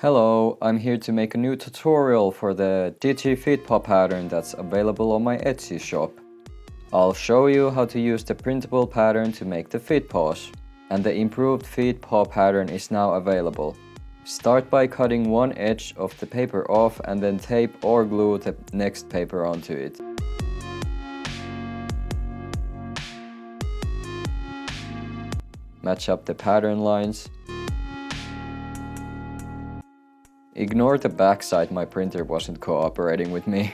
Hello, I'm here to make a new tutorial for the Digi Feet Paw pattern that's available on my Etsy shop. I'll show you how to use the printable pattern to make the feet paws. And the improved feet paw pattern is now available. Start by cutting one edge of the paper off and then tape or glue the next paper onto it. Match up the pattern lines. Ignore the backside, my printer wasn't cooperating with me.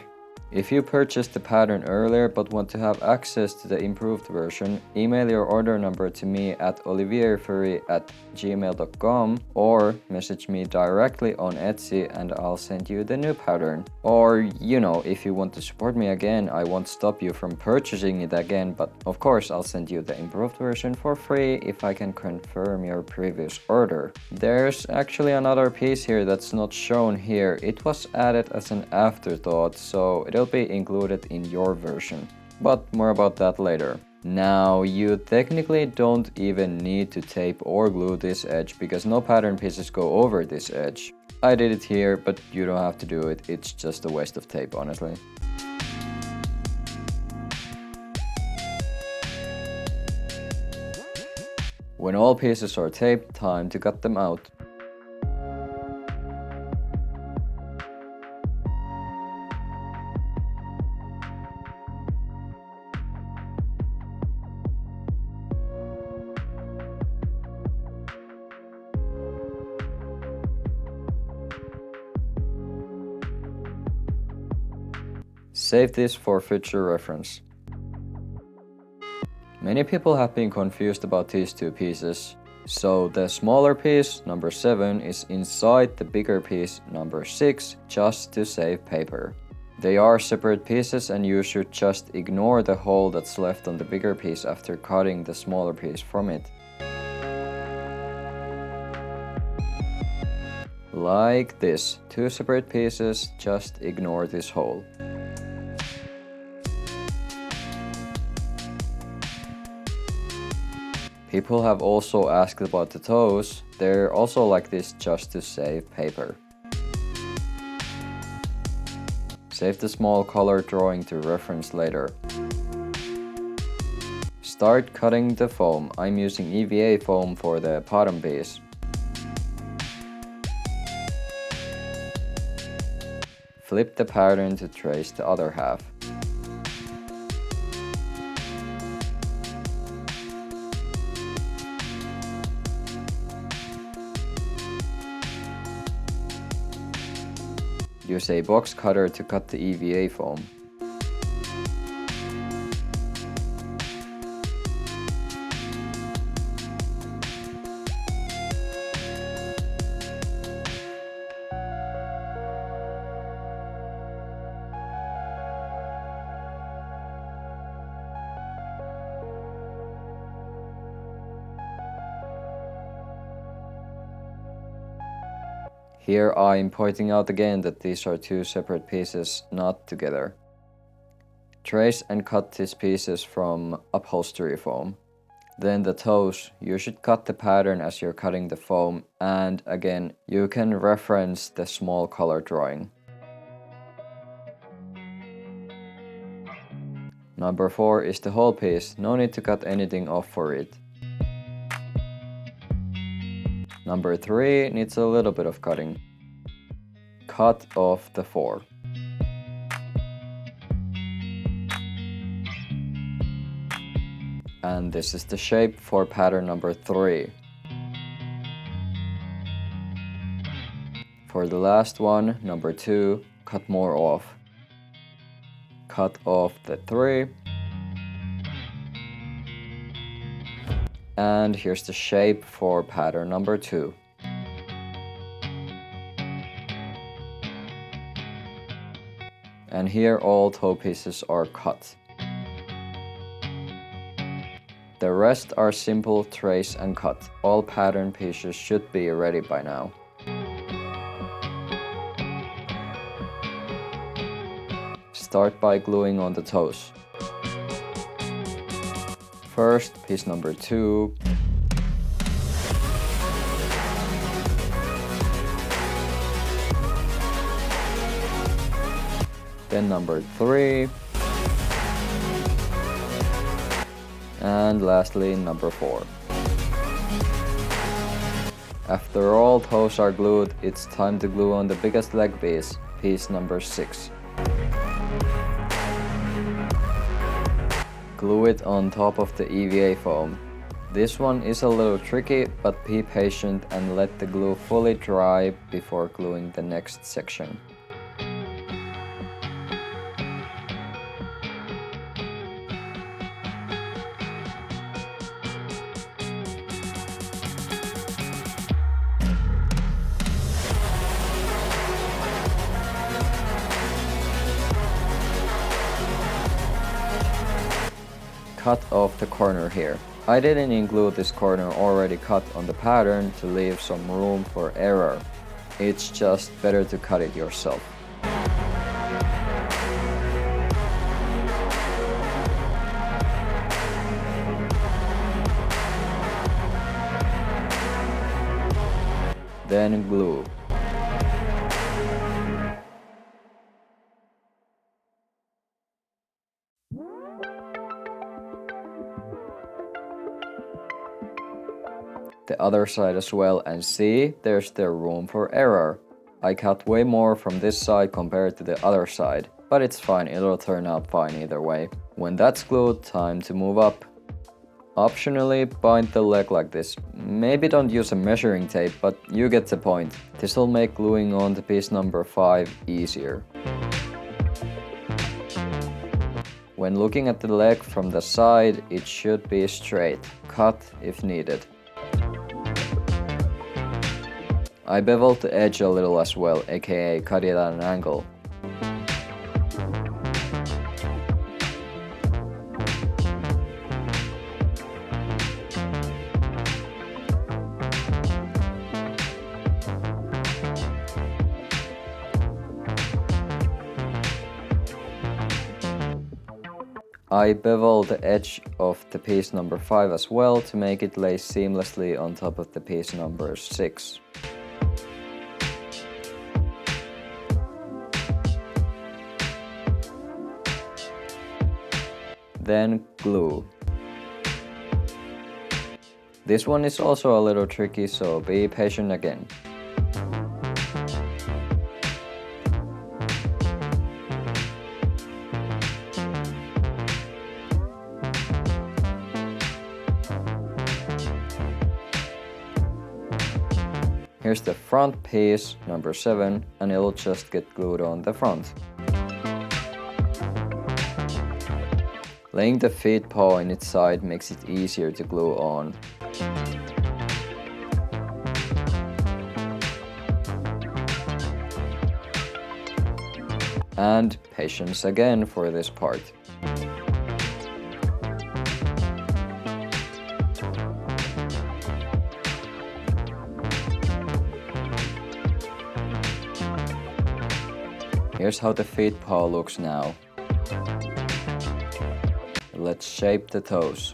If you purchased the pattern earlier but want to have access to the improved version, email your order number to me at ollyfursuits@gmail.com or message me directly on Etsy and I'll send you the new pattern. Or, if you want to support me again, I won't stop you from purchasing it again, but of course I'll send you the improved version for free if I can confirm your previous order. There's actually another piece here that's not shown here. It was added as an afterthought, so it'll be included in your version, but more about that later. Now, you technically don't even need to tape or glue this edge because no pattern pieces go over this edge. I did it here, but you don't have to do it. It's just a waste of tape, honestly. When all pieces are taped, time to cut them out. Save this for future reference. Many people have been confused about these two pieces. So the smaller piece, number 7, is inside the bigger piece, number 6, just to save paper. They are separate pieces and you should just ignore the hole that's left on the bigger piece after cutting the smaller piece from it. Like this, two separate pieces, just ignore this hole. People have also asked about the toes. They're also like this just to save paper. Save the small color drawing to reference later. Start cutting the foam. I'm using EVA-foam for the bottom piece. Flip the pattern to trace the other half. Use a box cutter to cut the EVA foam. Here I'm pointing out again that these are two separate pieces, not together. Trace and cut these pieces from upholstery foam. Then the toes, you should cut the pattern as you're cutting the foam, and again, you can reference the small color drawing. Number 4 is the whole piece, no need to cut anything off for it. Number 3 needs a little bit of cutting. Cut off the 4. And this is the shape for pattern number 3. For the last one, number 2, cut more off. Cut off the 3. And here's the shape for pattern number 2. And here all toe pieces are cut. The rest are simple trace and cut. All pattern pieces should be ready by now. Start by gluing on the toes. First, piece number 2. Then number 3. And lastly, number 4. After all toes are glued, it's time to glue on the biggest leg piece, piece number 6. Glue it on top of the EVA foam. This one is a little tricky, but be patient and let the glue fully dry before gluing the next section. Cut off the corner here. I didn't include this corner already cut on the pattern to leave some room for error. It's just better to cut it yourself. Then glue. The other side as well, and see, there's still room for error. I cut way more from this side compared to the other side, but it's fine, it'll turn out fine either way. When that's glued, time to move up. Optionally, bind the leg like this. Maybe don't use a measuring tape, but you get the point. This'll make gluing on to piece number 5 easier. When looking at the leg from the side, it should be straight. Cut if needed. I beveled the edge a little as well, aka cut it at an angle. I bevel the edge of the piece number 5 as well to make it lay seamlessly on top of the piece number 6. Then glue. This one is also a little tricky, so be patient again. Here's the front piece, number 7, and it'll just get glued on the front. Laying the feet paw in its side makes it easier to glue on. And patience again for this part. Here's how the feet paw looks now. Let's shape the toes.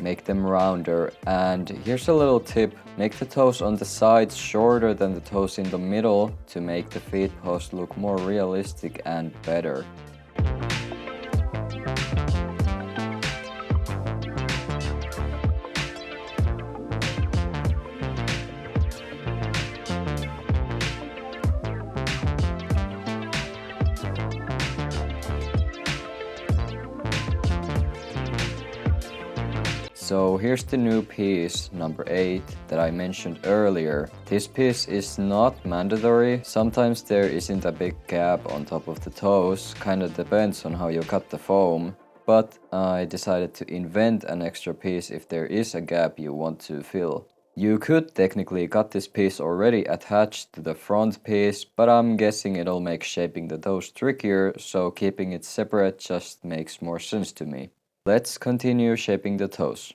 Make them rounder, and here's a little tip. Make the toes on the sides shorter than the toes in the middle to make the feet paws look more realistic and better. So here's the new piece, number 8, that I mentioned earlier. This piece is not mandatory. Sometimes there isn't a big gap on top of the toes, kinda depends on how you cut the foam. But I decided to invent an extra piece if there is a gap you want to fill. You could technically cut this piece already attached to the front piece, but I'm guessing it'll make shaping the toes trickier, so keeping it separate just makes more sense to me. Let's continue shaping the toes.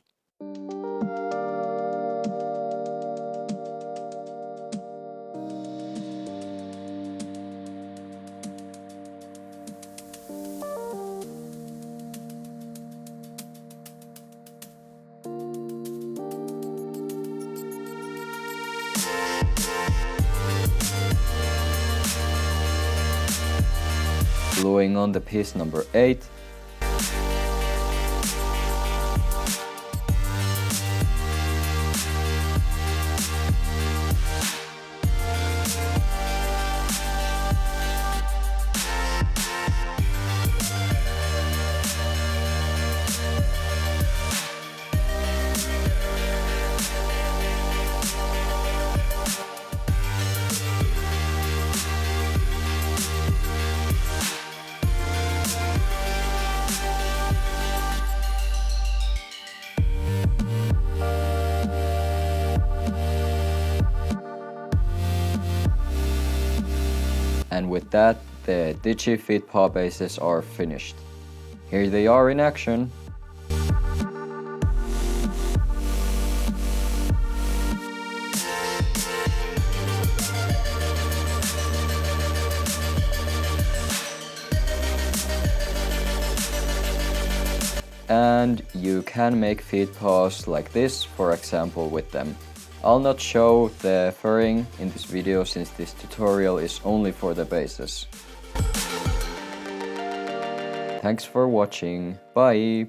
Gluing on the piece number 8. And with that, the Digi Feet Paw bases are finished. Here they are in action. And you can make feet paws like this, for example, with them. I'll not show the furring in this video since this tutorial is only for the bases. Thanks for watching, bye!